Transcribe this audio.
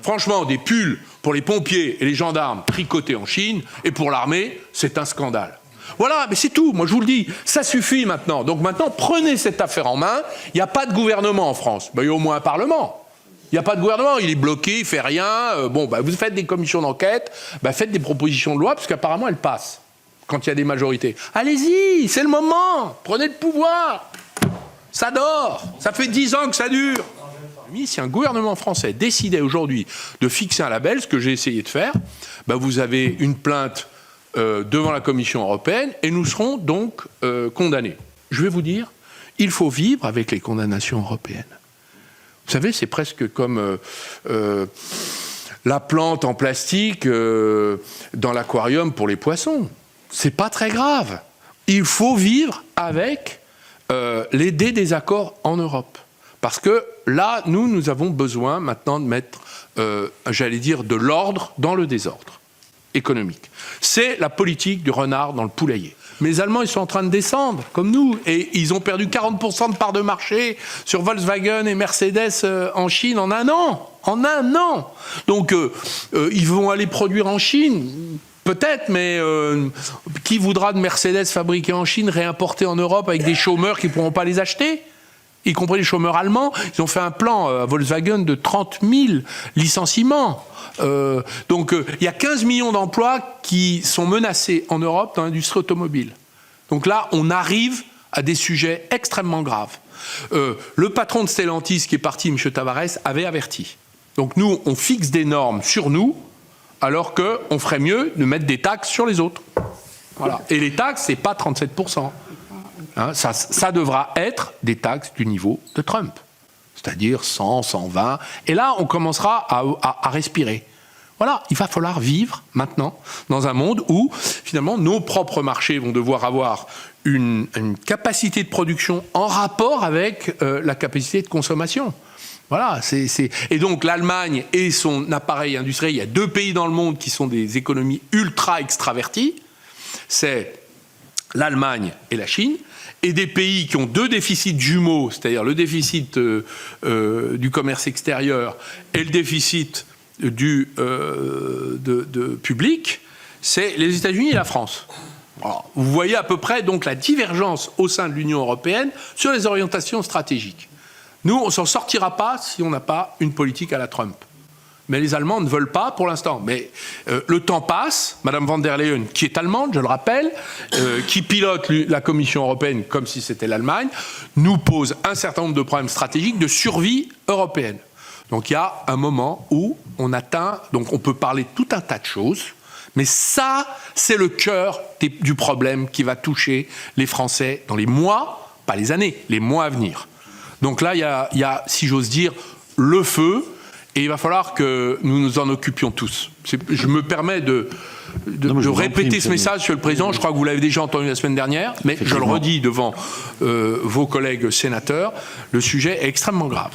Franchement, des pulls pour les pompiers et les gendarmes tricotés en Chine et pour l'armée, c'est un scandale. Voilà, mais c'est tout, moi je vous le dis, ça suffit maintenant. Donc maintenant, prenez cette affaire en main. Il n'y a pas de gouvernement en France. Ben, il y a au moins un parlement. Il n'y a pas de gouvernement, il est bloqué, il ne fait rien. Vous faites des commissions d'enquête, faites des propositions de loi, parce qu'apparemment elles passent quand il y a des majorités. Allez-y, c'est le moment, prenez le pouvoir. Ça dort, ça fait 10 ans que ça dure. Si un gouvernement français décidait aujourd'hui de fixer un label, ce que j'ai essayé de faire, vous avez une plainte devant la Commission européenne et nous serons donc condamnés. Je vais vous dire, il faut vivre avec les condamnations européennes. Vous savez, c'est presque comme la plante en plastique dans l'aquarium pour les poissons. C'est pas très grave. Il faut vivre avec les désaccords en Europe. Parce que là, nous avons besoin maintenant de mettre, j'allais dire, de l'ordre dans le désordre économique. C'est la politique du renard dans le poulailler. Mais les Allemands, ils sont en train de descendre, comme nous, et ils ont perdu 40% de part de marché sur Volkswagen et Mercedes en Chine en un an. En un an. Donc, ils vont aller produire en Chine. Peut-être, mais qui voudra de Mercedes fabriquées en Chine, réimportées en Europe avec des chômeurs qui ne pourront pas les acheter ? Y compris les chômeurs allemands. Ils ont fait un plan à Volkswagen de 30 000 licenciements. Donc il y a 15 millions d'emplois qui sont menacés en Europe dans l'industrie automobile. Donc là, on arrive à des sujets extrêmement graves. Le patron de Stellantis qui est parti, M. Tavares, avait averti. Donc nous, on fixe des normes sur nous, alors qu'on ferait mieux de mettre des taxes sur les autres. Voilà. Et les taxes, c'est pas 37%. Hein, ça devra être des taxes du niveau de Trump, c'est-à-dire 100, 120. Et là, on commencera à respirer. Voilà, il va falloir vivre maintenant dans un monde où, finalement, nos propres marchés vont devoir avoir une capacité de production en rapport avec la capacité de consommation. Voilà, et donc l'Allemagne et son appareil industriel, il y a 2 pays dans le monde qui sont des économies ultra extraverties, c'est l'Allemagne et la Chine, et des pays qui ont 2 déficits jumeaux, c'est-à-dire le déficit du commerce extérieur et le déficit du public, c'est les États-Unis et la France. Alors, vous voyez à peu près donc la divergence au sein de l'Union européenne sur les orientations stratégiques. Nous, on ne s'en sortira pas si on n'a pas une politique à la Trump. Mais les Allemands ne veulent pas pour l'instant. Mais le temps passe. Madame von der Leyen, qui est allemande, je le rappelle, qui pilote la Commission européenne comme si c'était l'Allemagne, nous pose un certain nombre de problèmes stratégiques de survie européenne. Donc il y a un moment où on atteint... Donc on peut parler de tout un tas de choses, mais ça, c'est le cœur du problème qui va toucher les Français dans les mois, pas les années, les mois à venir. Donc là, il y a, si j'ose dire, le feu... Et il va falloir que nous nous en occupions tous. Je me permets de répéter ce message, Monsieur le Président. Je crois que vous l'avez déjà entendu la semaine dernière, mais je le redis devant vos collègues sénateurs. Le sujet est extrêmement grave.